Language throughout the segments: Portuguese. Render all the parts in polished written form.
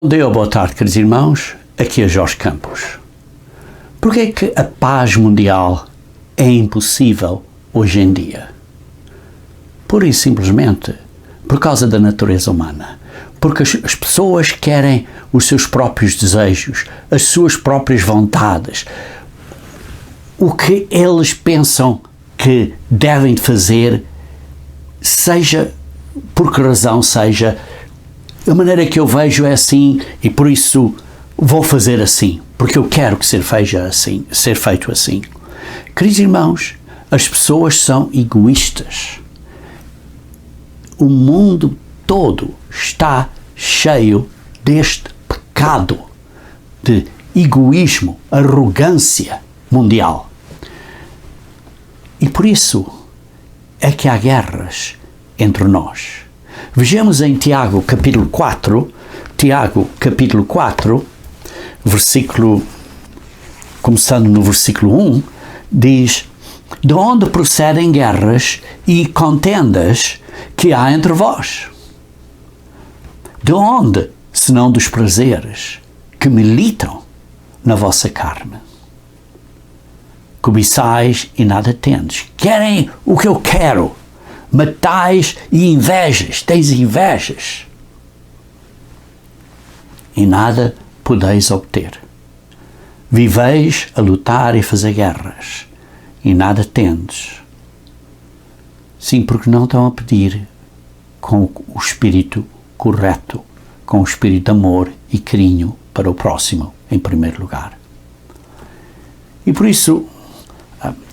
Boa tarde, queridos irmãos. Aqui é Jorge Campos. Por que é que a paz mundial é impossível hoje em dia? Pura e simplesmente por causa da natureza humana. Porque as pessoas querem os seus próprios desejos, as suas próprias vontades, o que eles pensam que devem fazer, seja por que razão seja. A maneira que eu vejo é assim e por isso vou fazer assim, porque eu quero que ser feito assim. Queridos irmãos, as pessoas são egoístas. O mundo todo está cheio deste pecado de egoísmo, arrogância mundial. E por isso é que há guerras entre nós. Vejamos em Tiago capítulo 4, começando no versículo 1, diz: de onde procedem guerras e contendas que há entre vós? De onde, senão dos prazeres que militam na vossa carne? Cobiçais e nada tendes. Querem o que eu quero. Matais e invejas, tens invejas, e nada podeis obter. Viveis a lutar e fazer guerras, e nada tendes. Sim, porque não estão a pedir com o espírito correto, com o espírito de amor e carinho para o próximo, em primeiro lugar. E por isso,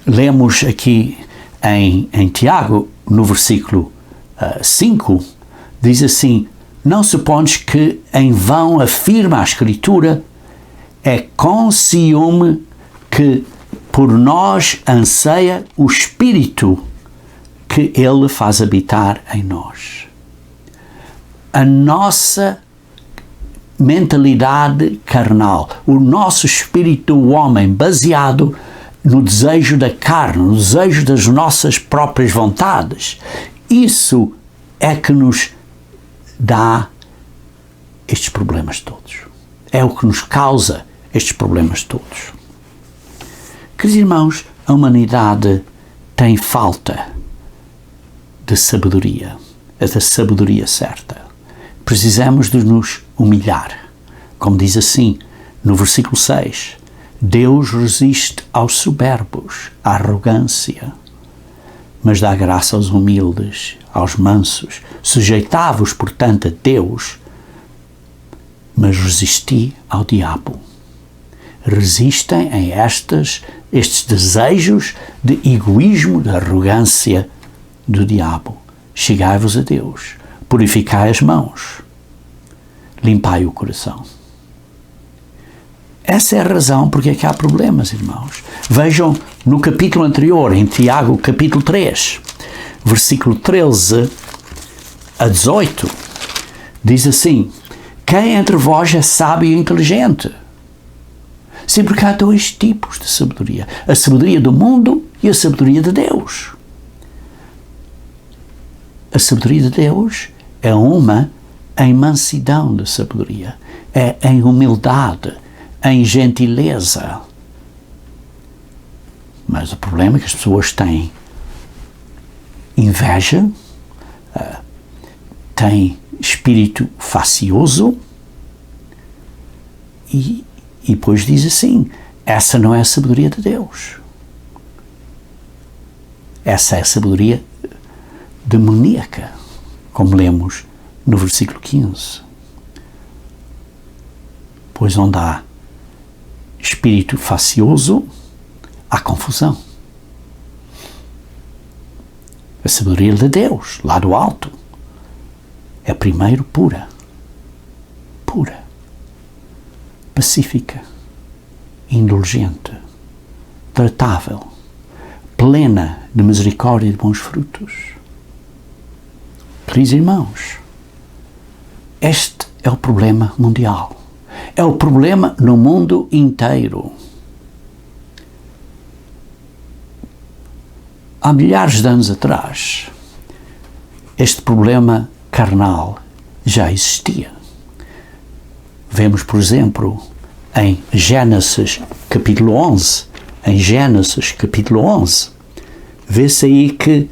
lemos aqui em Tiago, no versículo 5, diz assim: não supondes que em vão afirma a Escritura, é com ciúme que por nós anseia o Espírito que Ele faz habitar em nós. A nossa mentalidade carnal, o nosso espírito do homem baseado no desejo da carne, no desejo das nossas próprias vontades, isso é que nos dá estes problemas todos. É o que nos causa estes problemas todos. Queridos irmãos, a humanidade tem falta de sabedoria, da sabedoria certa. Precisamos de nos humilhar. Como diz assim no versículo 6, Deus resiste aos soberbos, à arrogância, mas dá graça aos humildes, aos mansos. Sujeitavos, portanto, a Deus, mas resisti ao diabo. Resistem a estes desejos de egoísmo, de arrogância do diabo. Chegai-vos a Deus, purificai as mãos, limpai o coração. Essa é a razão porque é que há problemas, irmãos. Vejam no capítulo anterior, em Tiago, capítulo 3, versículo 13 a 18, diz assim: quem entre vós é sábio e inteligente? Sim, porque há dois tipos de sabedoria: a sabedoria do mundo e a sabedoria de Deus. A sabedoria de Deus é uma em mansidão de sabedoria, é em humildade, em gentileza. Mas o problema é que as pessoas têm inveja, têm espírito facioso e depois diz assim: essa não é a sabedoria de Deus. Essa é a sabedoria demoníaca, como lemos no versículo 15. Pois onde há espírito facioso, há confusão. A sabedoria de Deus, lá do alto, é primeiro pura, pacífica, indulgente, tratável, plena de misericórdia e de bons frutos. Queridos irmãos, este é o problema mundial. É o problema no mundo inteiro. Há milhares de anos atrás, este problema carnal já existia. Vemos, por exemplo, em Gênesis capítulo 11, vê-se aí que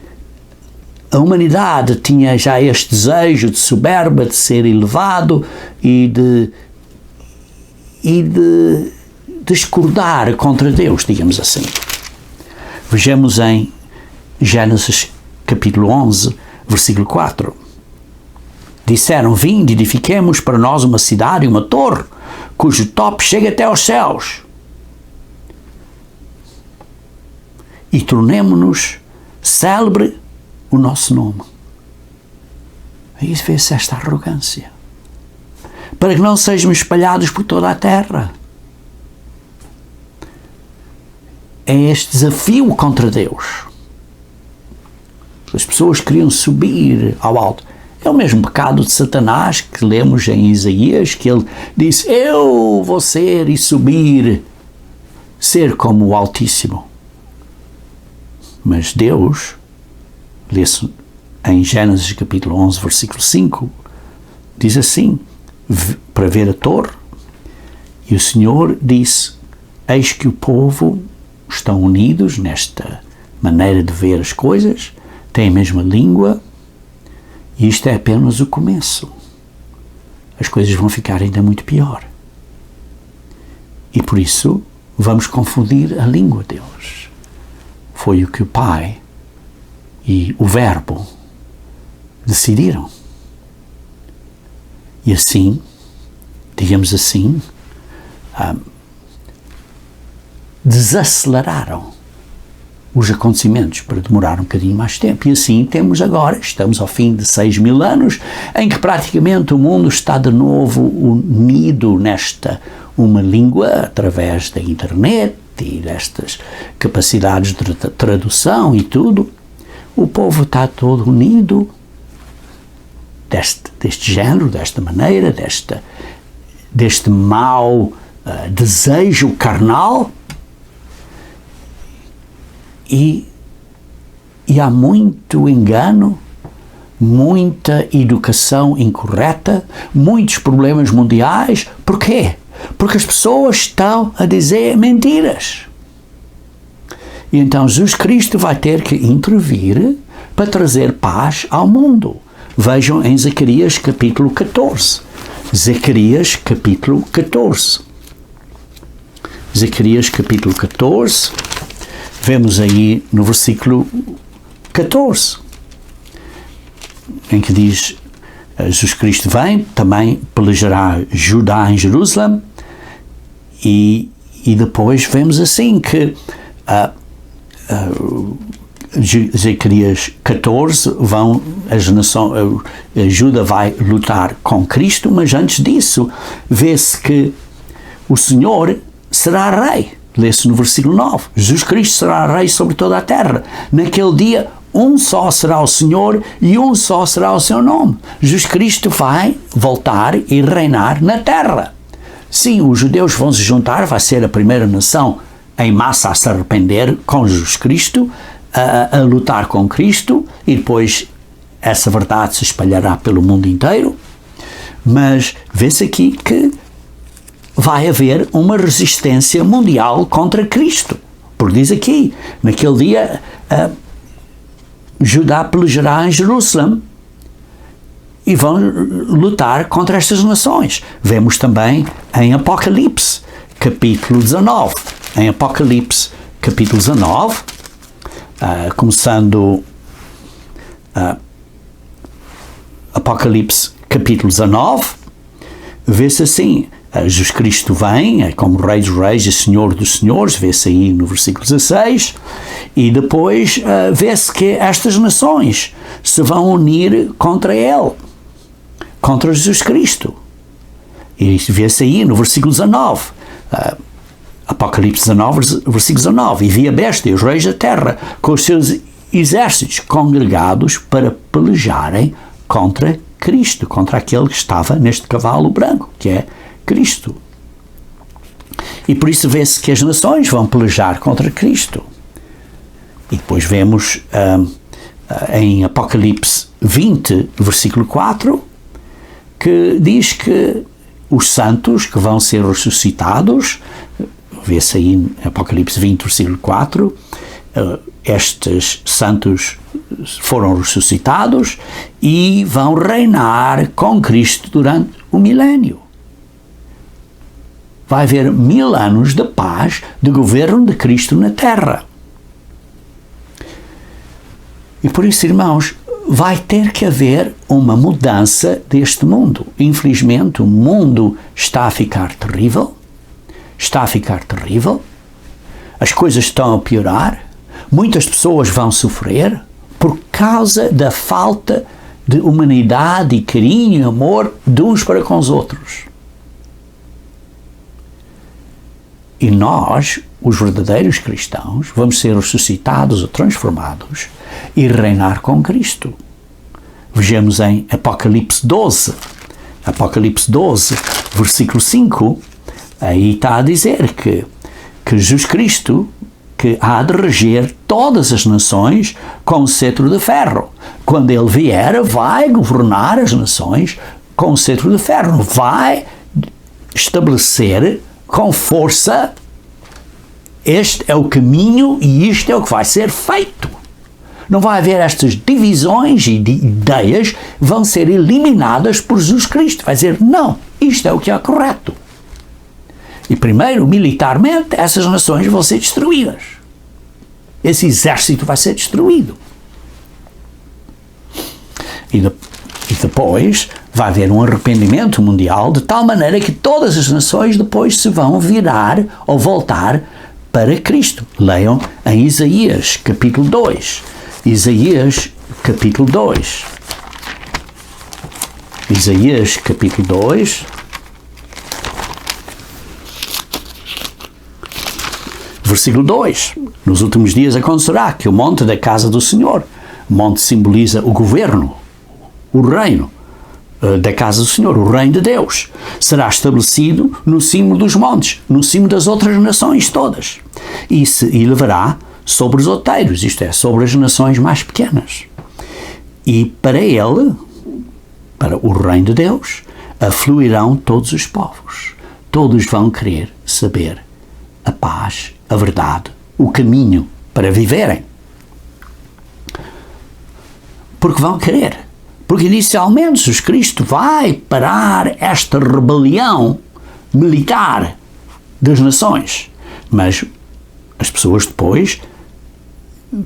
a humanidade tinha já este desejo de soberba, de ser elevado e de discordar contra Deus, digamos assim. Vejamos em Gênesis capítulo 11, versículo 4. Disseram: vinde, edifiquemos para nós uma cidade e uma torre, cujo topo chega até aos céus, e tornemo-nos célebre o nosso nome. Aí vê-se esta arrogância. Para que não sejamos espalhados por toda a terra. É este desafio contra Deus. As pessoas queriam subir ao alto. É o mesmo pecado de Satanás que lemos em Isaías, que ele disse: eu vou ser e subir, ser como o Altíssimo. Mas Deus, lê-se em Gênesis capítulo 11, versículo 5, diz assim, para ver a torre, e o Senhor disse: eis que o povo estão unidos nesta maneira de ver as coisas, têm a mesma língua, e isto é apenas o começo. As coisas vão ficar ainda muito pior. E por isso vamos confundir a língua deles. Foi o que o Pai e o Verbo decidiram. E assim, digamos assim, desaceleraram os acontecimentos para demorar um bocadinho mais tempo. E assim estamos ao fim de 6.000 anos, em que praticamente o mundo está de novo unido nesta uma língua, através da internet e destas capacidades de tradução e tudo. O povo está todo unido deste género, desta maneira, deste mau desejo carnal. E há muito engano, muita educação incorreta, muitos problemas mundiais. Porquê? Porque as pessoas estão a dizer mentiras. E então Jesus Cristo vai ter que intervir para trazer paz ao mundo. Vejam em Zacarias capítulo 14. Zacarias capítulo 14. Zacarias capítulo 14. Vemos aí no versículo 14, em que diz: Jesus Cristo vem, também pelejará Judá em Jerusalém, e depois vemos assim que Zacarias 14, Judá vai lutar com Cristo, mas antes disso vê-se que o Senhor será rei. Lê-se no versículo 9. Jesus Cristo será rei sobre toda a terra. Naquele dia, um só será o Senhor e um só será o seu nome. Jesus Cristo vai voltar e reinar na terra. Sim, os judeus vão se juntar, vai ser a primeira nação em massa a se arrepender com Jesus Cristo, a lutar com Cristo, e depois essa verdade se espalhará pelo mundo inteiro. Mas vê-se aqui que vai haver uma resistência mundial contra Cristo. Porque diz aqui, naquele dia, Judá pelejará em Jerusalém e vão lutar contra estas nações. Vemos também em Apocalipse, capítulo 19. Em Apocalipse, capítulo 19, começando Apocalipse, capítulo 19, vê-se assim: Jesus Cristo vem como Rei dos Reis e Senhor dos Senhores, vê-se aí no versículo 16, e depois vê-se que estas nações se vão unir contra ele, contra Jesus Cristo. E vê-se aí no versículo 19, Apocalipse 19, versículo 19, e vi a besta e os reis da terra com os seus exércitos congregados para pelejarem contra Cristo, contra aquele que estava neste cavalo branco, que é Cristo. E por isso vê-se que as nações vão pelejar contra Cristo. E depois vemos em Apocalipse 20, versículo 4, que diz que os santos que vão ser ressuscitados, vê-se aí em Apocalipse 20, versículo 4, estes santos foram ressuscitados e vão reinar com Cristo durante o milénio. Vai haver 1000 anos de paz, de governo de Cristo na terra. E por isso, irmãos, vai ter que haver uma mudança deste mundo. Infelizmente, o mundo está a ficar terrível. Está a ficar terrível. As coisas estão a piorar. Muitas pessoas vão sofrer por causa da falta de humanidade e carinho e amor de uns para com os outros. E nós, os verdadeiros cristãos, vamos ser ressuscitados ou transformados e reinar com Cristo. Vejamos em Apocalipse 12. Apocalipse 12, versículo 5, aí está a dizer que Jesus Cristo, que há de reger todas as nações com o cetro de ferro. Quando Ele vier, vai governar as nações com o cetro de ferro. Vai estabelecer com força, este é o caminho e isto é o que vai ser feito. Não vai haver estas divisões e ideias, vão ser eliminadas por Jesus Cristo. Vai dizer, não, isto é o que é correto. E primeiro, militarmente, essas nações vão ser destruídas. Esse exército vai ser destruído. E depois vai haver um arrependimento mundial de tal maneira que todas as nações depois se vão virar ou voltar para Cristo. Leiam em Isaías, capítulo 2. Isaías, capítulo 2. Isaías, capítulo 2. Versículo 2. Nos últimos dias acontecerá que o monte da casa do Senhor, o monte simboliza o governo, o reino da casa do Senhor, o reino de Deus, será estabelecido no cimo dos montes, no cimo das outras nações todas, e se elevará sobre os outeiros, isto é, sobre as nações mais pequenas. E para ele, para o reino de Deus, afluirão todos os povos. Todos vão querer saber a paz, a verdade, o caminho para viverem. Porque vão querer. Porque inicialmente Jesus Cristo vai parar esta rebelião militar das nações. Mas as pessoas depois,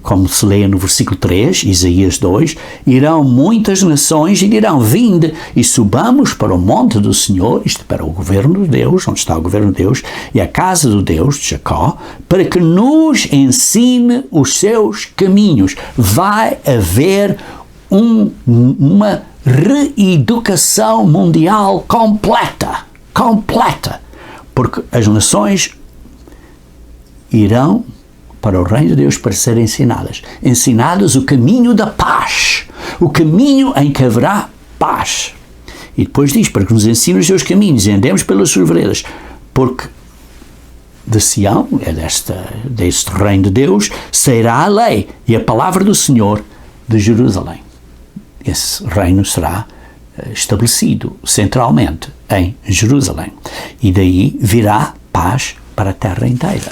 como se lê no versículo 3, Isaías 2, irão muitas nações e dirão, vinde e subamos para o monte do Senhor, isto para o governo de Deus, onde está o governo de Deus, e a casa do Deus de Jacó, para que nos ensine os seus caminhos. Vai haver uma reeducação mundial completa, porque as nações irão para o reino de Deus para serem ensinadas o caminho da paz, o caminho em que haverá paz. E depois diz, para que nos ensine os seus caminhos e andemos pelas suas veredas, porque de Sião, é deste reino de Deus, sairá a lei e a palavra do Senhor de Jerusalém. Esse reino será estabelecido centralmente em Jerusalém. E daí virá paz para a terra inteira.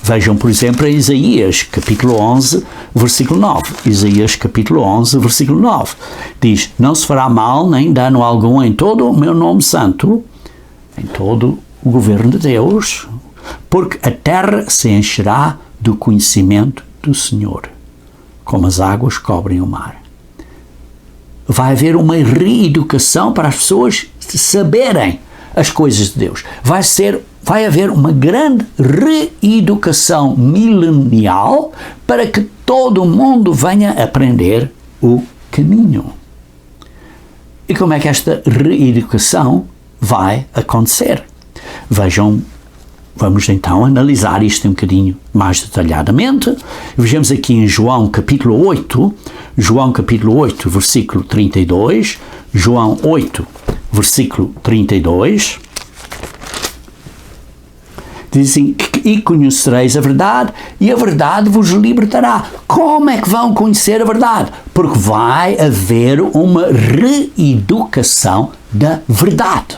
Vejam, por exemplo, em Isaías, capítulo 11, versículo 9. Isaías, capítulo 11, versículo 9. Diz, não se fará mal nem dano algum em todo o meu nome santo, em todo o governo de Deus, porque a terra se encherá do conhecimento do Senhor, como as águas cobrem o mar. Vai haver uma reeducação para as pessoas saberem as coisas de Deus. Vai haver uma grande reeducação milenial para que todo mundo venha aprender o caminho. E como é que esta reeducação vai acontecer? Vejam, vamos então analisar isto um bocadinho mais detalhadamente. Vejamos aqui em João capítulo 8, versículo 32, João 8, versículo 32, dizem, e conhecereis a verdade, e a verdade vos libertará. Como é que vão conhecer a verdade? Porque vai haver uma reeducação da verdade.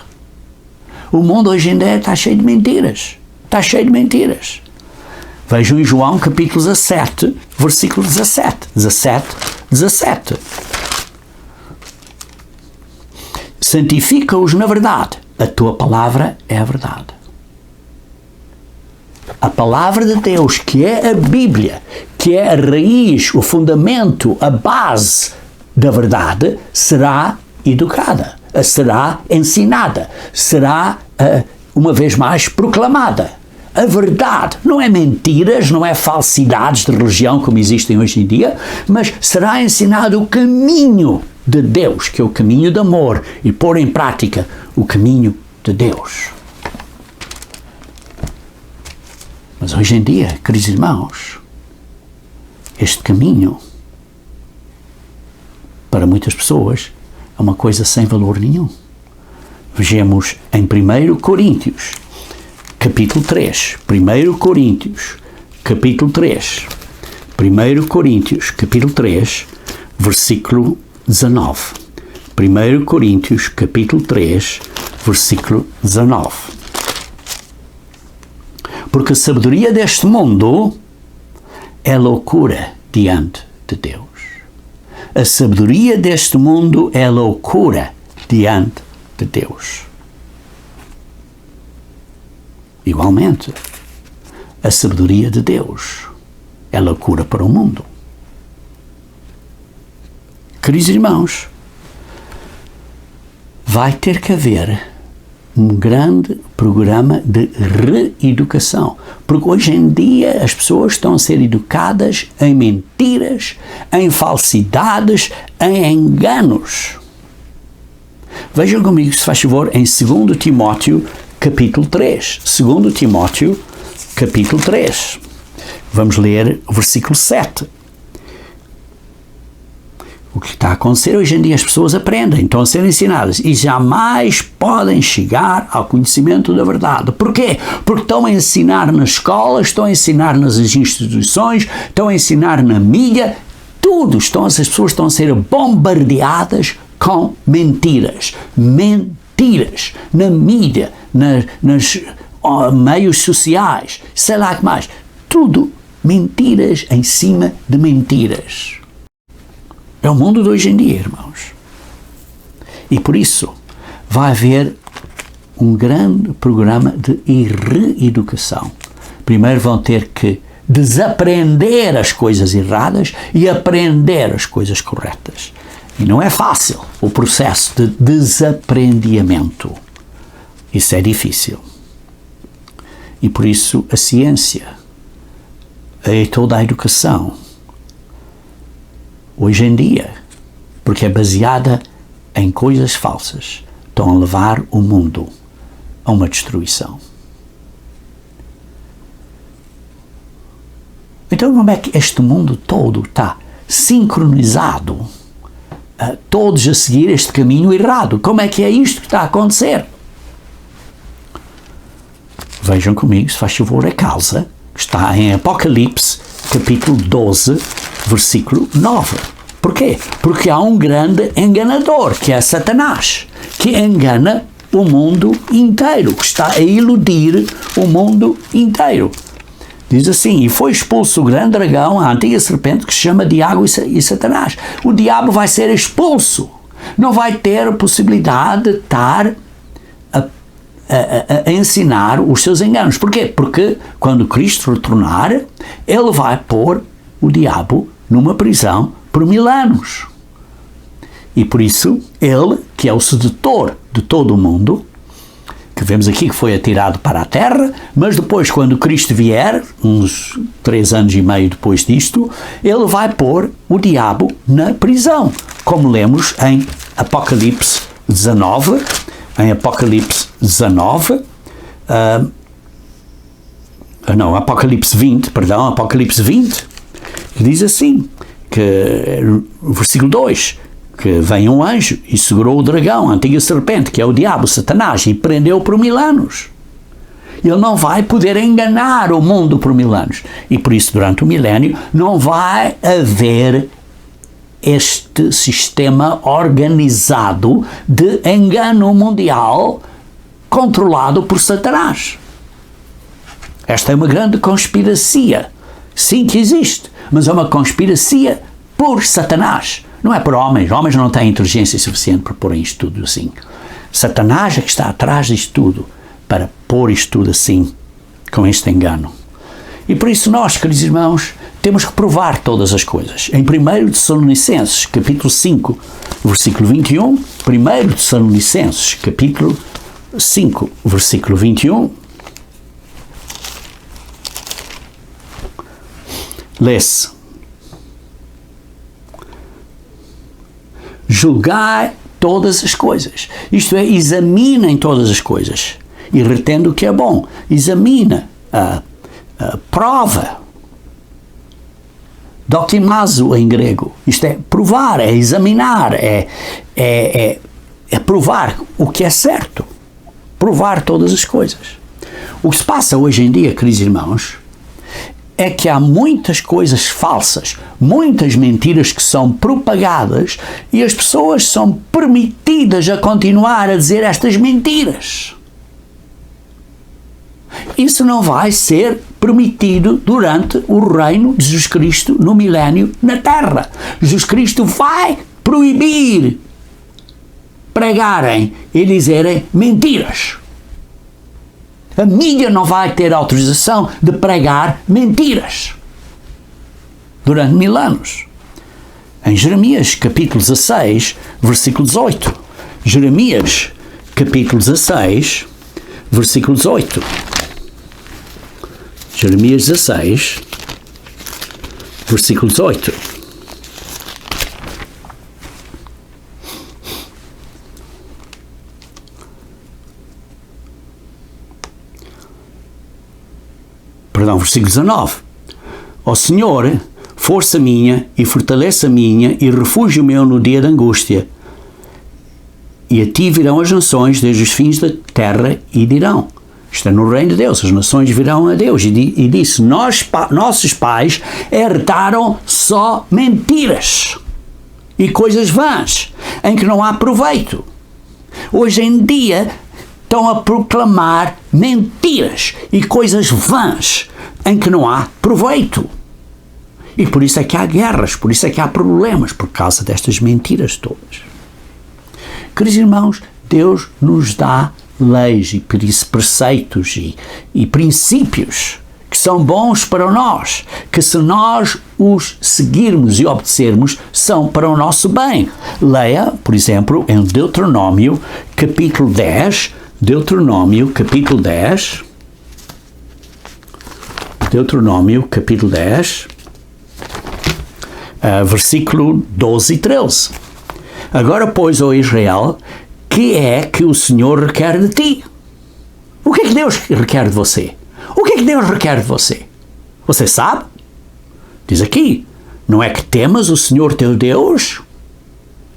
O mundo hoje em dia está cheio de mentiras. Está cheio de mentiras. Vejam em João capítulo 17, versículo 17. 17. Santifica-os na verdade. A tua palavra é a verdade. A palavra de Deus, que é a Bíblia, que é a raiz, o fundamento, a base da verdade, será educada, será ensinada, será, uma vez mais, proclamada. A verdade não é mentiras, não é falsidades de religião como existem hoje em dia, mas será ensinado o caminho de Deus, que é o caminho de amor, e pôr em prática o caminho de Deus. Mas hoje em dia, queridos irmãos, este caminho, para muitas pessoas, é uma coisa sem valor nenhum. Vejamos em 1 Coríntios, capítulo 3. 1 Coríntios, capítulo 3. 1 Coríntios, capítulo 3, versículo 19. 1 Coríntios, capítulo 3, versículo 19. Porque a sabedoria deste mundo é loucura diante de Deus. A sabedoria deste mundo é loucura diante de Deus. Igualmente, a sabedoria de Deus é loucura para o mundo. Queridos irmãos, vai ter que haver um grande programa de reeducação, porque hoje em dia as pessoas estão a ser educadas em mentiras, em falsidades, em enganos. Vejam comigo, se faz favor, em 2 Timóteo, capítulo 3. 2 Timóteo, capítulo 3. Vamos ler o versículo 7. O que está a acontecer hoje em dia, as pessoas aprendem, estão a ser ensinadas e jamais podem chegar ao conhecimento da verdade. Porquê? Porque estão a ensinar nas escolas, estão a ensinar nas instituições, estão a ensinar na mídia, tudo. As pessoas estão a ser bombardeadas com mentiras. Mentiras na mídia, nos meios sociais, sei lá o que mais. Tudo mentiras em cima de mentiras. É o mundo de hoje em dia, irmãos. E por isso vai haver um grande programa de reeducação. Primeiro vão ter que desaprender as coisas erradas e aprender as coisas corretas. E não é fácil o processo de desaprendiamento. Isso é difícil. E por isso a ciência e toda a educação hoje em dia, porque é baseada em coisas falsas, estão a levar o mundo a uma destruição. Então como é que este mundo todo está sincronizado, todos a seguir este caminho errado? Como é que é isto que está a acontecer? Vejam comigo, se faz favor, a causa que está em Apocalipse, capítulo 12, versículo 9. Porquê? Porque há um grande enganador, que é Satanás, que engana o mundo inteiro, que está a iludir o mundo inteiro. Diz assim: e foi expulso o grande dragão, a antiga serpente, que se chama Diabo e Satanás. O diabo vai ser expulso. Não vai ter a possibilidade de estar a ensinar os seus enganos. Porquê? Porque quando Cristo retornar, ele vai pôr o diabo numa prisão por 1000 anos. E por isso, ele, que é o sedutor de todo o mundo, que vemos aqui que foi atirado para a terra, mas depois, quando Cristo vier, uns 3 anos e meio depois disto, ele vai pôr o diabo na prisão, como lemos em Apocalipse 19, Apocalipse 20, que diz assim, que no versículo 2, que vem um anjo e segurou o dragão, a antiga serpente, que é o diabo, Satanás, e prendeu por 1000 anos. Ele não vai poder enganar o mundo por 1000 anos. E por isso, durante o milénio, não vai haver este sistema organizado de engano mundial controlado por Satanás. Esta é uma grande conspiracia. Sim que existe, mas é uma conspiracia por Satanás. Não é por homens. Homens não têm inteligência suficiente para pôr isto tudo assim. Satanás é que está atrás disto tudo, para pôr isto tudo assim, com este engano. E por isso nós, queridos irmãos, temos que provar todas as coisas. Em 1 Tessalonicenses, capítulo 5, versículo 21, 1 Tessalonicenses, capítulo 5, versículo 21, lê-se: julgai todas as coisas, isto é, examinem todas as coisas, e retendo o que é bom. Examina, prova, dokimazo em grego, isto é provar, é examinar, é provar o que é certo, provar todas as coisas. O que se passa hoje em dia, queridos irmãos, é que há muitas coisas falsas, muitas mentiras que são propagadas e as pessoas são permitidas a continuar a dizer estas mentiras. Isso não vai ser permitido durante o reino de Jesus Cristo no milénio na Terra. Jesus Cristo vai proibir pregarem e dizerem mentiras. A mídia não vai ter autorização de pregar mentiras durante 1000 anos. Em Jeremias, capítulo 16, versículo 18. Jeremias, capítulo 16, versículo 18. Jeremias 16, versículo 18. Perdão, versículo 19. Ó Senhor, força minha e fortaleza minha e refúgio meu no dia da angústia. E a ti virão as nações desde os fins da terra e dirão. Isto é no reino de Deus, as nações virão a Deus. E disse, nossos pais herdaram só mentiras e coisas vãs, em que não há proveito. Hoje em dia estão a proclamar mentiras e coisas vãs, em que não há proveito. E por isso é que há guerras, por isso é que há problemas, por causa destas mentiras todas. Queridos irmãos, Deus nos dá leis e preceitos e princípios que são bons para nós, que se nós os seguirmos e obedecermos, são para o nosso bem. Leia, por exemplo, em Deuteronômio, capítulo 10, Deuteronômio, capítulo 10, Deuteronômio, capítulo 10, versículo 12 e 13. Agora, pois, ó Israel, que é que o Senhor requer de ti? O que é que Deus requer de você? O que é que Deus requer de você? Você sabe? Diz aqui, não é que temas o Senhor teu Deus?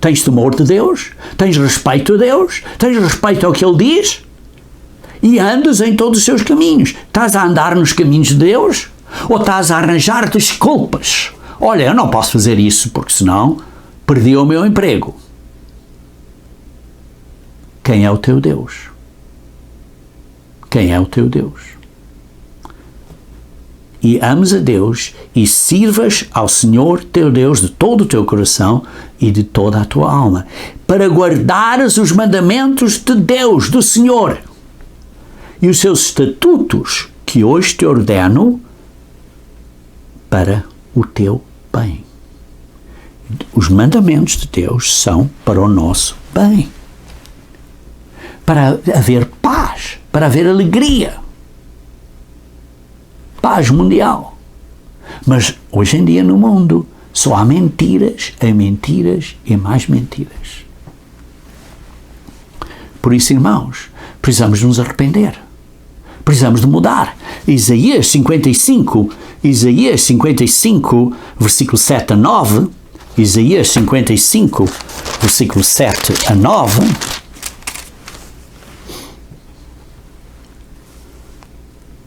Tens temor de Deus? Tens respeito a Deus? Tens respeito ao que Ele diz? E andas em todos os seus caminhos. Estás a andar nos caminhos de Deus? Ou estás a arranjar desculpas? Olha, eu não posso fazer isso porque senão perdi o meu emprego. Quem é o teu Deus? Quem é o teu Deus? E ames a Deus e sirvas ao Senhor teu Deus de todo o teu coração e de toda a tua alma, para guardares os mandamentos de Deus, do Senhor, e os seus estatutos que hoje te ordeno para o teu bem. Os mandamentos de Deus são para o nosso bem. Para haver paz, para haver alegria. Paz mundial. Mas hoje em dia no mundo só há mentiras e mais mentiras. Por isso, irmãos, precisamos nos arrepender. Precisamos de mudar. Isaías 55, versículo 7 a 9, Isaías 55, versículo 7 a 9,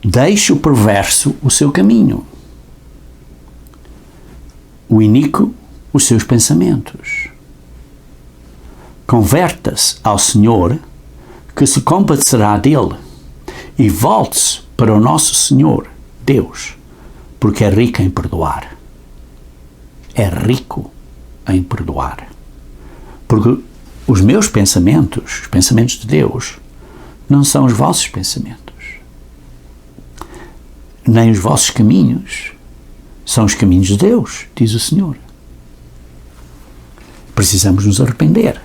deixe o perverso o seu caminho, o iníquo os seus pensamentos. Converta-se ao Senhor, que se compadecerá dele e volte-se para o nosso Senhor, Deus, porque é rico em perdoar. É rico em perdoar. Porque os meus pensamentos, os pensamentos de Deus, não são os vossos pensamentos. Nem os vossos caminhos são os caminhos de Deus, diz o Senhor. Precisamos nos arrepender.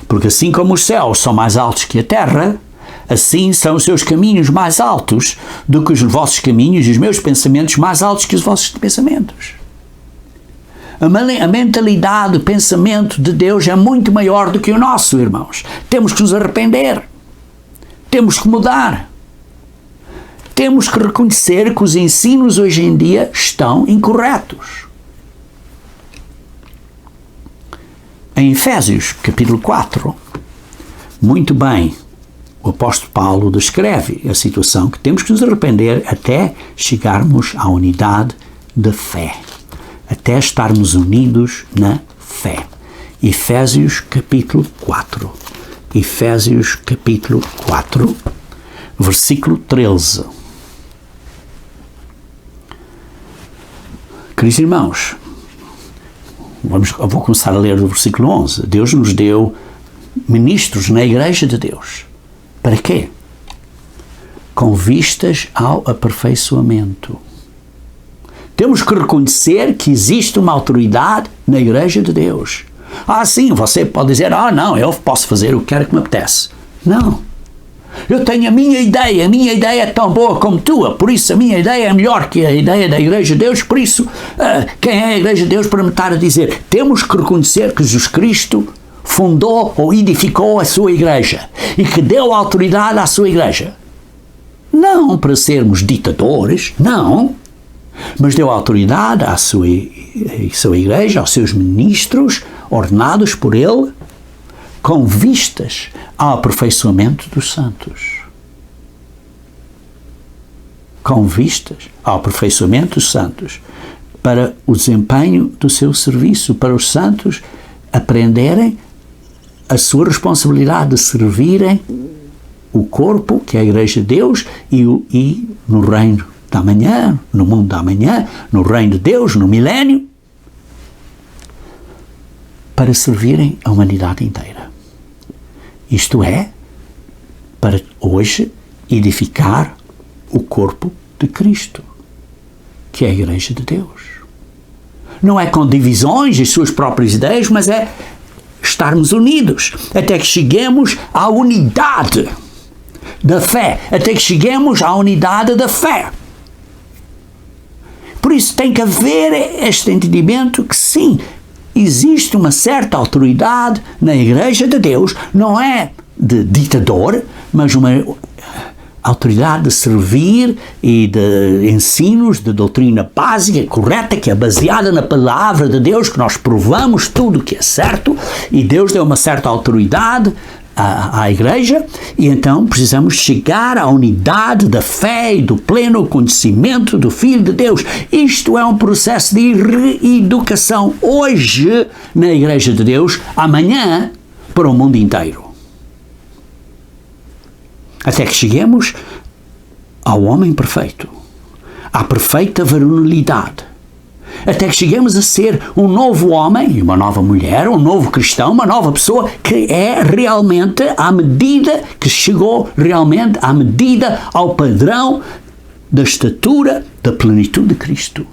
Porque assim como os céus são mais altos que a terra, assim são os seus caminhos mais altos do que os vossos caminhos e os meus pensamentos mais altos que os vossos pensamentos. A mentalidade, o pensamento de Deus é muito maior do que o nosso, irmãos. Temos que nos arrepender. Temos que mudar. Temos que reconhecer que os ensinos hoje em dia estão incorretos. Em Efésios, capítulo 4, muito bem, o apóstolo Paulo descreve a situação que temos que nos arrepender até chegarmos à unidade da fé. Até estarmos unidos na fé. Efésios capítulo 4. Efésios capítulo 4, versículo 13. Queridos irmãos, eu vou começar a ler o versículo 11. Deus nos deu ministros na Igreja de Deus. Para quê? Com vistas ao aperfeiçoamento. Temos que reconhecer que existe uma autoridade na Igreja de Deus. Sim, você pode dizer, não, eu posso fazer o que quer que me apetece. Não. Eu tenho a minha ideia é tão boa como tua, por isso a minha ideia é melhor que a ideia da Igreja de Deus, por isso, quem é a Igreja de Deus para me estar a dizer? Temos que reconhecer que Jesus Cristo fundou ou edificou a sua Igreja e que deu autoridade à sua Igreja. Não para sermos ditadores, não, mas deu autoridade à sua Igreja, aos seus ministros, ordenados por Ele, com vistas ao aperfeiçoamento dos santos. Com vistas ao aperfeiçoamento dos santos, para o desempenho do seu serviço, para os santos aprenderem a sua responsabilidade de servirem o corpo, que é a Igreja de Deus, e no reino da manhã, no mundo da manhã, no reino de Deus, no milénio, para servirem a humanidade inteira. Isto é, para hoje edificar o corpo de Cristo, que é a Igreja de Deus. Não é com divisões e suas próprias ideias, mas é estarmos unidos, até que cheguemos à unidade da fé, até que cheguemos à unidade da fé. Por isso tem que haver este entendimento que sim, existe uma certa autoridade na Igreja de Deus, não é de ditador, mas uma autoridade de servir e de ensinos, de doutrina básica, correta, que é baseada na palavra de Deus, que nós provamos tudo o que é certo, e Deus deu uma certa autoridade à Igreja, e então precisamos chegar à unidade da fé e do pleno conhecimento do Filho de Deus. Isto é um processo de reeducação hoje na Igreja de Deus, amanhã para o mundo inteiro. Até que cheguemos ao homem perfeito, à perfeita varonilidade. Até que cheguemos a ser um novo homem, uma nova mulher, um novo cristão, uma nova pessoa que é realmente à medida, que chegou realmente à medida, ao padrão da estatura da plenitude de Cristo.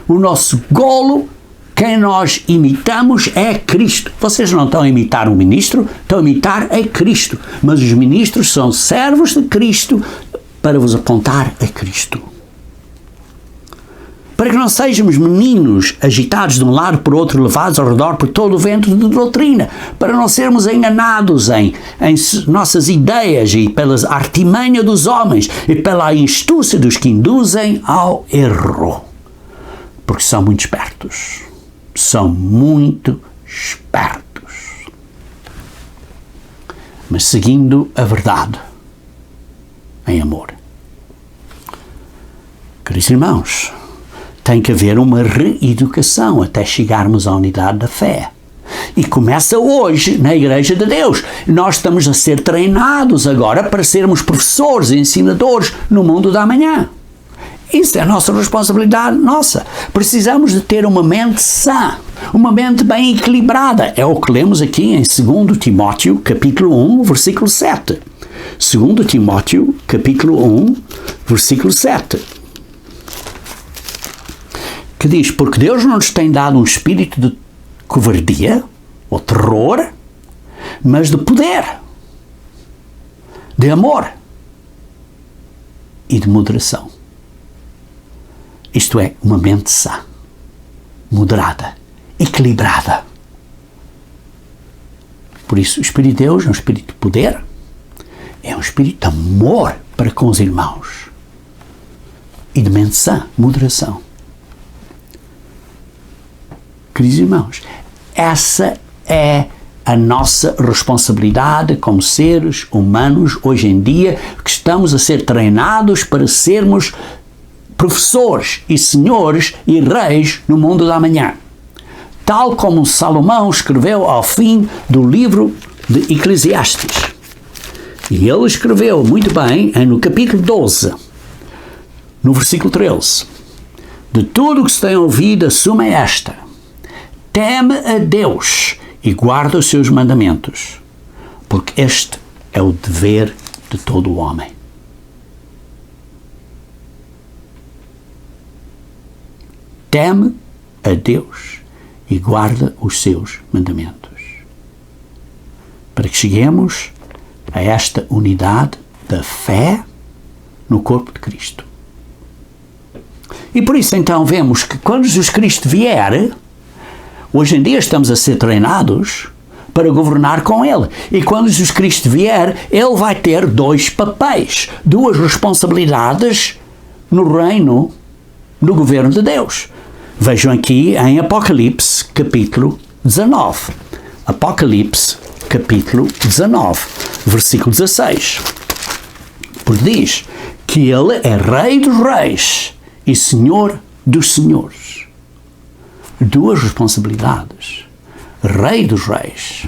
O nosso golo, quem nós imitamos é Cristo. Vocês não estão a imitar um ministro, estão a imitar a Cristo. Mas os ministros são servos de Cristo para vos apontar a Cristo. Para que não sejamos meninos agitados de um lado para o outro, levados ao redor por todo o vento de doutrina, para não sermos enganados em nossas ideias e pela artimanha dos homens e pela astúcia dos que induzem ao erro. Porque são muito espertos. São muito espertos. Mas seguindo a verdade em amor. Queridos irmãos, tem que haver uma reeducação até chegarmos à unidade da fé. E começa hoje na Igreja de Deus. Nós estamos a ser treinados agora para sermos professores e ensinadores no mundo da manhã. Isso é a nossa responsabilidade, nossa. Precisamos de ter uma mente sã, uma mente bem equilibrada. É o que lemos aqui em 2 Timóteo, capítulo 1, versículo 7. 2 Timóteo, capítulo 1, versículo 7. Que diz, porque Deus não nos tem dado um espírito de covardia ou terror, mas de poder, de amor e de moderação. Isto é, uma mente sã, moderada, equilibrada. Por isso, o Espírito de Deus é um espírito de poder, é um espírito de amor para com os irmãos e de mente sã, moderação. Queridos irmãos, essa é a nossa responsabilidade como seres humanos hoje em dia, que estamos a ser treinados para sermos professores e senhores e reis no mundo da manhã. Tal como Salomão escreveu ao fim do livro de Eclesiastes. E ele escreveu muito bem no capítulo 12, no versículo 13. De tudo o que se tem ouvido, a suma é esta: teme a Deus e guarda os seus mandamentos, porque este é o dever de todo o homem. Teme a Deus e guarda os seus mandamentos, para que cheguemos a esta unidade da fé no corpo de Cristo. E por isso então vemos que quando Jesus Cristo vier, hoje em dia estamos a ser treinados para governar com Ele. E quando Jesus Cristo vier, Ele vai ter dois papéis, duas responsabilidades no reino do governo de Deus. Vejam aqui em Apocalipse, capítulo 19. Apocalipse, capítulo 19, versículo 16. Porque diz que Ele é Rei dos Reis e Senhor dos Senhores. Duas responsabilidades: Rei dos Reis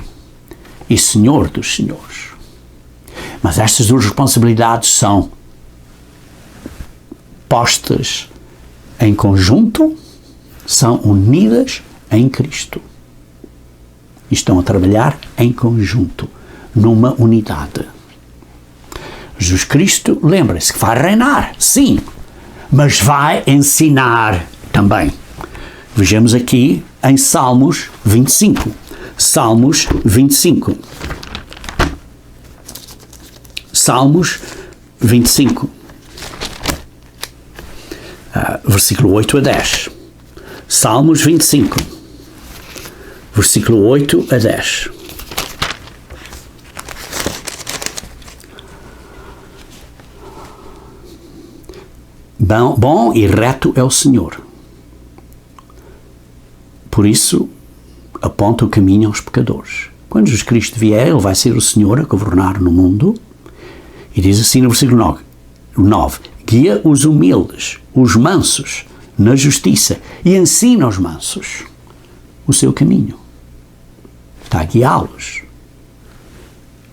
e Senhor dos Senhores. Mas estas duas responsabilidades são postas em conjunto, são unidas em Cristo. E estão a trabalhar em conjunto, numa unidade. Jesus Cristo, lembre-se que vai reinar, sim, mas vai ensinar também. Vejamos aqui em Salmos 25. Salmos 25. Salmos 25. Versículo 8 a 10. Salmos 25. Versículo 8 a 10. Bom e reto é o Senhor. Por isso, aponta o caminho aos pecadores. Quando Jesus Cristo vier, Ele vai ser o Senhor a governar no mundo. E diz assim no versículo 9: guia os humildes, os mansos, na justiça, e ensina aos mansos o seu caminho. Está a guiá-los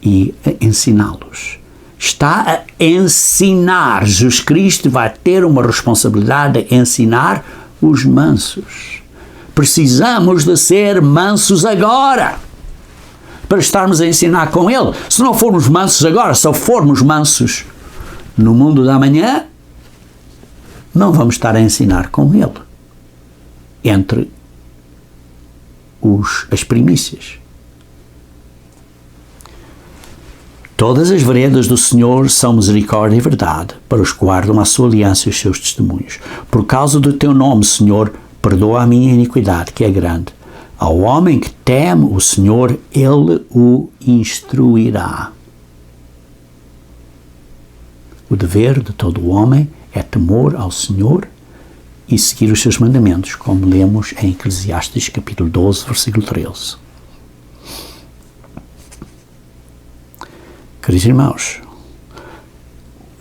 e a ensiná-los. Está a ensinar. Jesus Cristo vai ter uma responsabilidade de ensinar os mansos. Precisamos de ser mansos agora, para estarmos a ensinar com Ele. Se não formos mansos agora, se formos mansos no mundo da manhã, não vamos estar a ensinar com Ele, entre as primícias. Todas as veredas do Senhor são misericórdia e verdade, para os que guardam a sua aliança e os seus testemunhos. Por causa do teu nome, Senhor, perdoa a minha iniquidade, que é grande. Ao homem que teme o Senhor, Ele o instruirá. O dever de todo o homem é temor ao Senhor e seguir os seus mandamentos, como lemos em Eclesiastes capítulo 12, versículo 13. Queridos irmãos,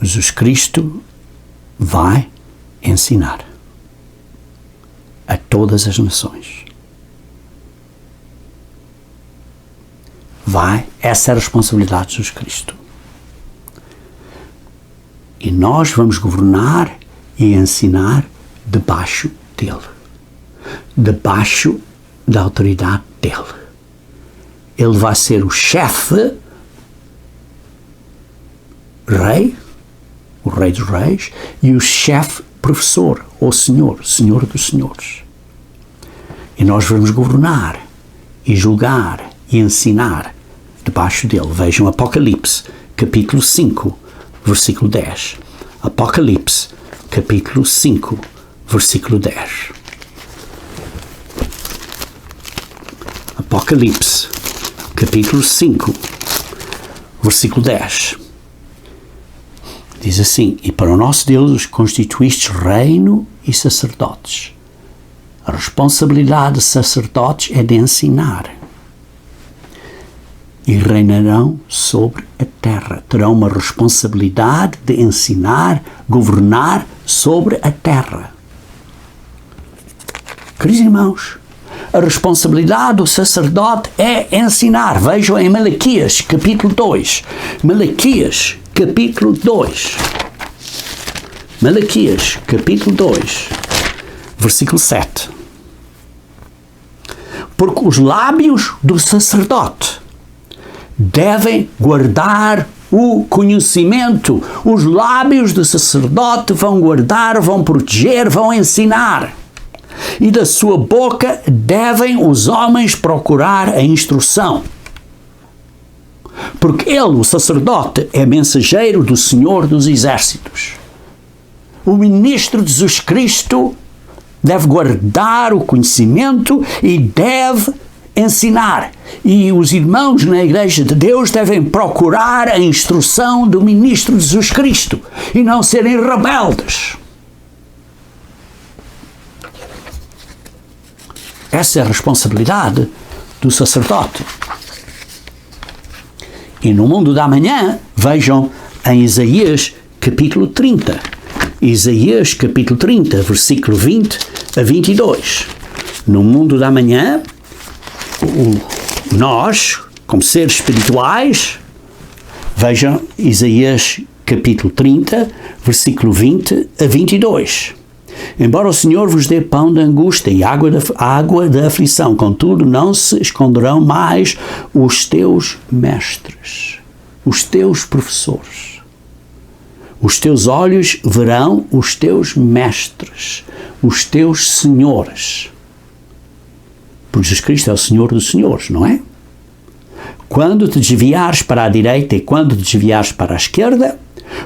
Jesus Cristo vai ensinar a todas as nações. essa é a responsabilidade de Jesus Cristo. E nós vamos governar e ensinar debaixo dele. Debaixo da autoridade dele. Ele vai ser o chefe, rei, o rei dos reis, e o chefe professor, ou senhor dos senhores. E nós vamos governar e julgar e ensinar debaixo dele. Vejam Apocalipse, capítulo 5, versículo 10. Apocalipse, capítulo 5, versículo 10. Apocalipse, capítulo 5, versículo 10. Diz assim: e para o nosso Deus os constituístes reino e sacerdotes. A responsabilidade de sacerdotes é de ensinar. E reinarão sobre a terra. Terão uma responsabilidade de ensinar, governar sobre a terra. Queridos irmãos, a responsabilidade do sacerdote é ensinar. Vejam em Malaquias, capítulo 2. Malaquias, capítulo 2. Malaquias, capítulo 2, versículo 7. Porque os lábios do sacerdote devem guardar o conhecimento. Os lábios do sacerdote vão guardar, vão proteger, vão ensinar. E da sua boca devem os homens procurar a instrução. Porque ele, o sacerdote, é mensageiro do Senhor dos Exércitos. O ministro de Jesus Cristo deve guardar o conhecimento e deve ensinar. E os irmãos na Igreja de Deus devem procurar a instrução do ministro de Jesus Cristo e não serem rebeldes. Essa é a responsabilidade do sacerdote. E no mundo da manhã, vejam em Isaías capítulo 30. Isaías capítulo 30, versículo 20 a 22. No mundo da manhã, nós, como seres espirituais, vejam Isaías capítulo 30, versículo 20 a 22. Embora o Senhor vos dê pão de angústia e água da aflição, contudo não se esconderão mais os teus mestres, os teus professores. Os teus olhos verão os teus mestres, os teus senhores. Porque Jesus Cristo é o Senhor dos senhores, não é? Quando te desviares para a direita e quando te desviares para a esquerda,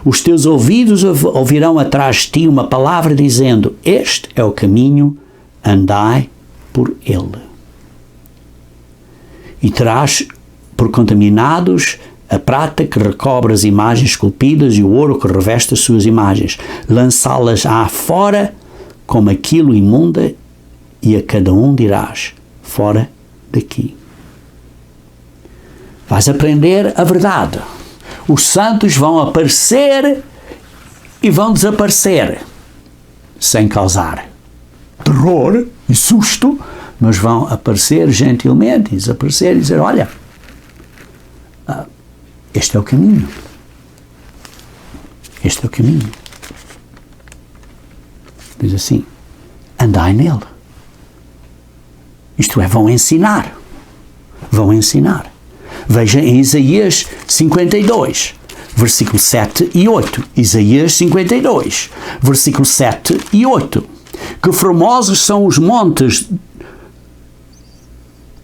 os teus ouvidos ouvirão atrás de ti uma palavra dizendo: este é o caminho, andai por ele. E terás por contaminados a prata que recobre as imagens esculpidas e o ouro que reveste as suas imagens. Lançá-las fora como aquilo imunda, e a cada um dirás: fora daqui. Vais aprender a verdade. Os santos vão aparecer e vão desaparecer, sem causar terror e susto, mas vão aparecer gentilmente e desaparecer e dizer: olha, este é o caminho. Este é o caminho. Diz assim: andai nele. Isto é, vão ensinar. Vão ensinar. Veja em Isaías 52, versículo 7 e 8. Isaías 52, versículo 7 e 8. Que formosos são os montes,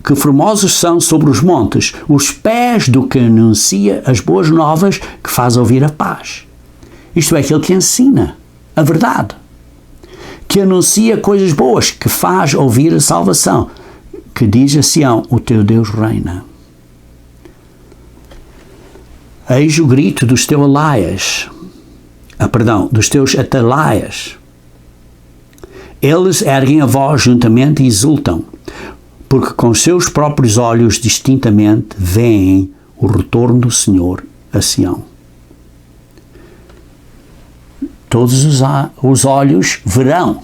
que formosos são sobre os montes os pés do que anuncia as boas novas, que faz ouvir a paz. Isto é, aquele que ensina a verdade, que anuncia coisas boas, que faz ouvir a salvação, que diz a Sião: o teu Deus reina. Eis o grito dos teus dos teus atalaias. Eles erguem a voz juntamente e exultam, porque com seus próprios olhos distintamente veem o retorno do Senhor a Sião. Todos os olhos verão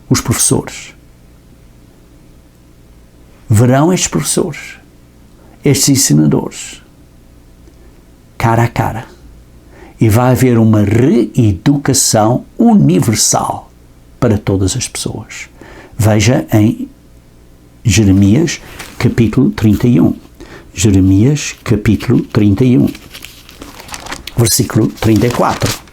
os professores. Verão estes professores. estes ensinadores, cara a cara. E vai haver uma reeducação universal para todas as pessoas. Veja em Jeremias capítulo 31. Jeremias capítulo 31, versículo 34.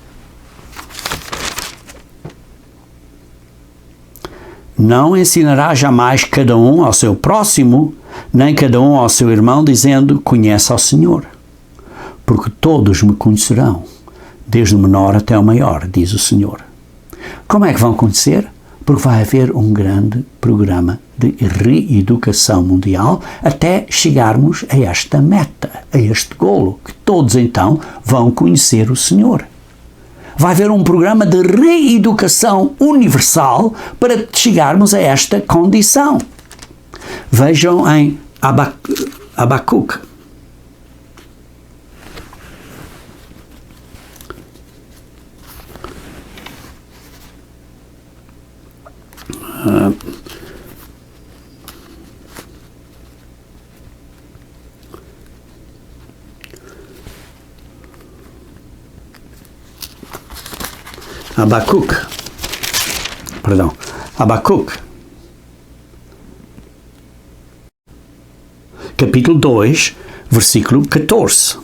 Não ensinará jamais cada um ao seu próximo, nem cada um ao seu irmão, dizendo: conhece ao Senhor, porque todos me conhecerão, desde o menor até o maior, diz o Senhor. Como é que vão conhecer? Porque vai haver um grande programa de reeducação mundial até chegarmos a esta meta, a este golo, que todos então vão conhecer o Senhor. Vai haver um programa de reeducação universal para chegarmos a esta condição. Vejam em Abacuque. Abacuque, capítulo 2, versículo 14.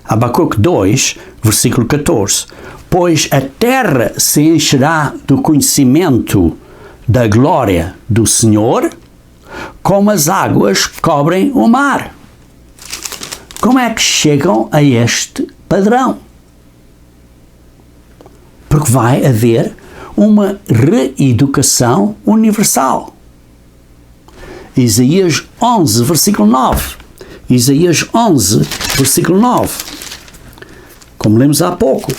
Abacuque 2, versículo 14. Pois a terra se encherá do conhecimento da glória do Senhor, como as águas cobrem o mar. Como é que chegam a este padrão? Porque vai haver uma reeducação universal. Isaías 11, versículo 9. Isaías 11, versículo 9. Como lemos há pouco.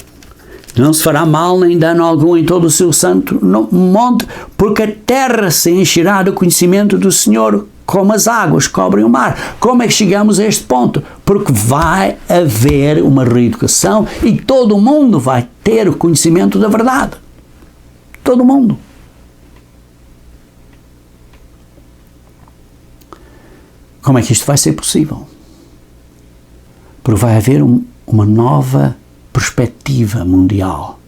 Não se fará mal nem dano algum em todo o seu santo monte, porque a terra se encherá do conhecimento do Senhor, como as águas cobrem o mar. Como é que chegamos a este ponto? Porque vai haver uma reeducação e todo mundo vai ter o conhecimento da verdade. Todo mundo. Como é que isto vai ser possível? Porque vai haver uma nova perspectiva mundial.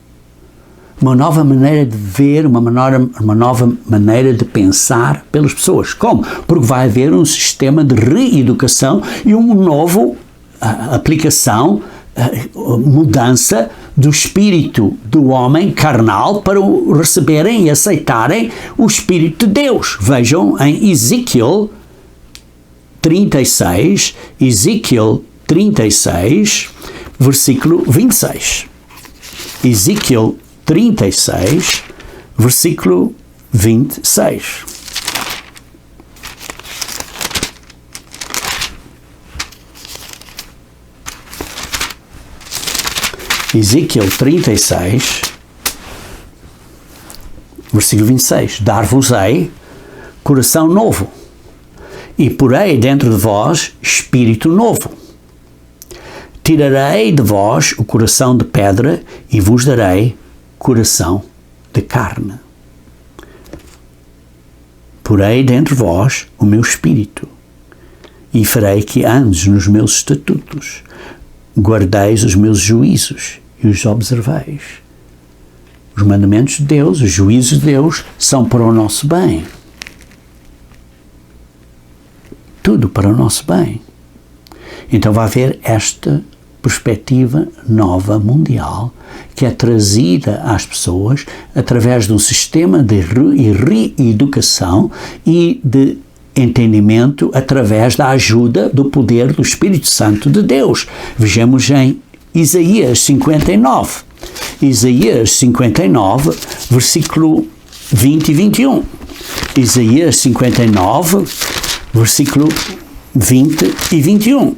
Uma nova maneira de ver, uma nova maneira de pensar pelas pessoas. Como? Porque vai haver um sistema de reeducação e uma nova aplicação, mudança do espírito do homem carnal para receberem e aceitarem o Espírito de Deus. Vejam em Ezequiel 36, versículo 26. Ezequiel 36, versículo 26. Ezequiel 36, versículo 26. Dar-vos-ei coração novo, e porei dentro de vós espírito novo. Tirarei de vós o coração de pedra e vos darei coração de carne. Porei dentro de vós o meu espírito e farei que andes nos meus estatutos, guardeis os meus juízos e os observeis. Os mandamentos de Deus, os juízos de Deus são para o nosso bem. Tudo para o nosso bem. Então vai haver esta perspectiva nova mundial que é trazida às pessoas através de um sistema de reeducação e de entendimento através da ajuda do poder do Espírito Santo de Deus. Vejamos em Isaías 59. Isaías 59, versículo 20 e 21. Isaías 59, versículo 20 e 21.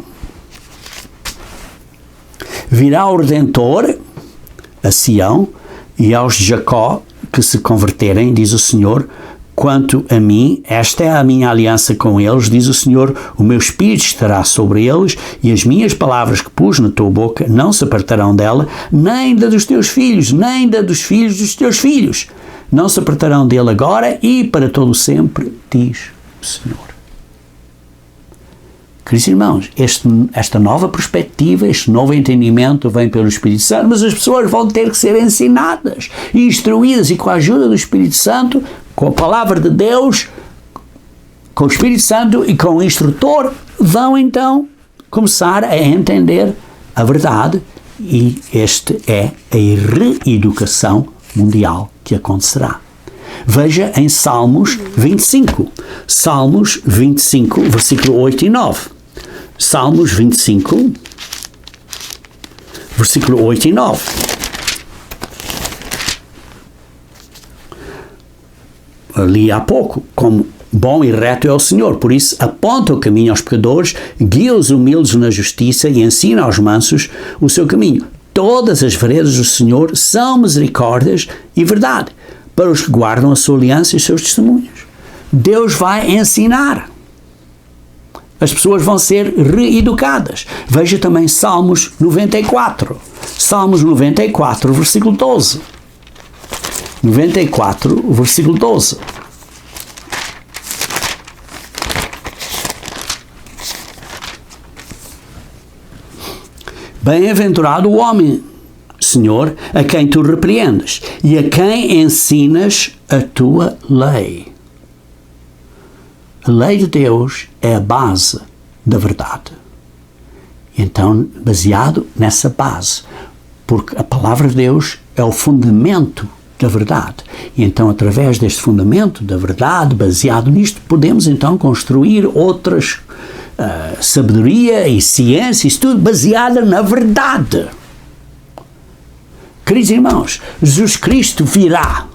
Virá o Redentor a Sião e aos de Jacó que se converterem, diz o Senhor. Quanto a mim, esta é a minha aliança com eles, diz o Senhor, o meu espírito estará sobre eles e as minhas palavras que pus na tua boca não se apartarão dela, nem da dos teus filhos, nem da dos filhos dos teus filhos. Não se apartarão dele agora e para todo sempre, diz o Senhor. Queridos irmãos, esta nova perspectiva, este novo entendimento vem pelo Espírito Santo, mas as pessoas vão ter que ser ensinadas e instruídas, e com a ajuda do Espírito Santo, com a palavra de Deus, com o Espírito Santo e com o instrutor, vão então começar a entender a verdade, e este é a reeducação mundial que acontecerá. Veja em Salmos 25. Salmos 25, versículo 8 e 9. Salmos 25, versículo 8 e 9. Ali há pouco, como bom e reto é o Senhor, por isso aponta o caminho aos pecadores, guia os humildes na justiça e ensina aos mansos o seu caminho. Todas as veredas do Senhor são misericórdias e verdade, para os que guardam a sua aliança e os seus testemunhos. Deus vai ensinar. As pessoas vão ser reeducadas. Veja também Salmos 94. Salmos 94, versículo 12. 94, versículo 12. Bem-aventurado o homem, Senhor, a quem tu repreendes e a quem ensinas a tua lei. A lei de Deus é a base da verdade. Então, baseado nessa base, porque a palavra de Deus é o fundamento da verdade. E então, através deste fundamento da verdade, baseado nisto, podemos então construir outras sabedoria e ciência, isso tudo baseado na verdade. Queridos irmãos, Jesus Cristo virá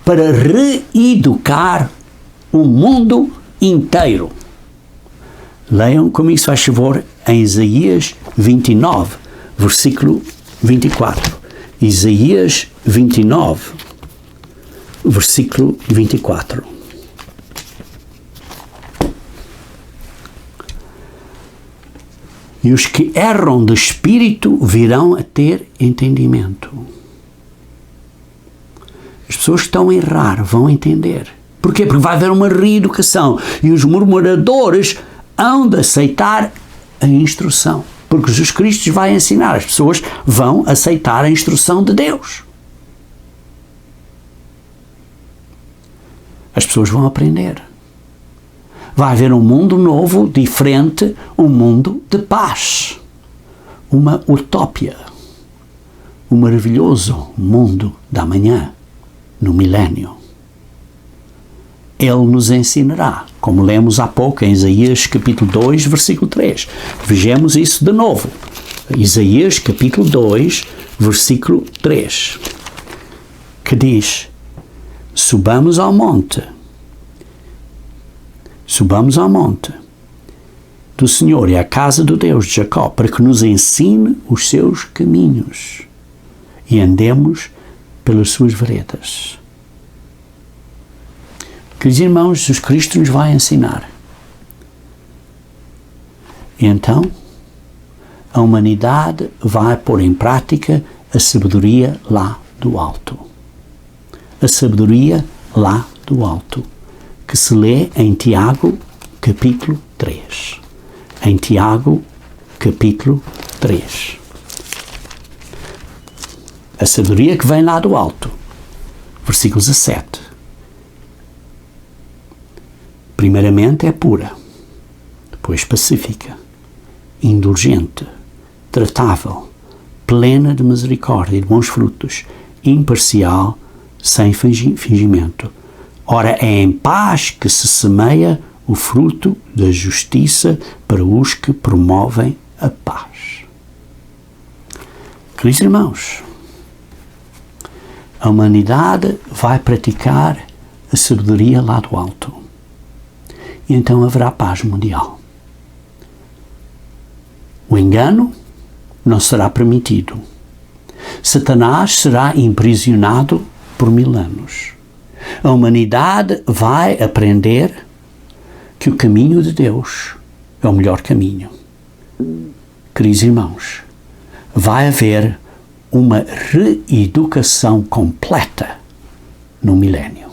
para reeducar o mundo inteiro. Leiam comigo, se faz favor, em Isaías 29, versículo 24. Isaías 29, versículo 24. E os que erram de espírito virão a ter entendimento. As pessoas que estão a errar vão entender. Porquê? Porque vai haver uma reeducação. E os murmuradores hão de aceitar a instrução. Porque Jesus Cristo vai ensinar. As pessoas vão aceitar a instrução de Deus. As pessoas vão aprender. Vai haver um mundo novo, diferente, um mundo de paz. Uma utópia. Um maravilhoso mundo da manhã, no milénio. Ele nos ensinará, como lemos há pouco em Isaías capítulo 2, versículo 3. Vejamos isso de novo. Isaías capítulo 2, versículo 3. Que diz: subamos ao monte do Senhor e à casa do Deus de Jacó, para que nos ensine os seus caminhos e andemos pelas suas veredas. Queridos irmãos, Jesus Cristo nos vai ensinar. E então, a humanidade vai pôr em prática a sabedoria lá do alto. A sabedoria lá do alto, que se lê em Tiago, capítulo 3. Em Tiago, capítulo 3. A sabedoria que vem lá do alto. Versículo 17. Primeiramente é pura, depois pacífica, indulgente, tratável, plena de misericórdia e de bons frutos, imparcial, sem fingimento. Ora, é em paz que se semeia o fruto da justiça para os que promovem a paz. Queridos irmãos, a humanidade vai praticar a sabedoria lá do alto. E então haverá paz mundial. O engano não será permitido. Satanás será aprisionado por 1000 anos. A humanidade vai aprender que o caminho de Deus é o melhor caminho. Queridos irmãos, vai haver uma reeducação completa no milénio.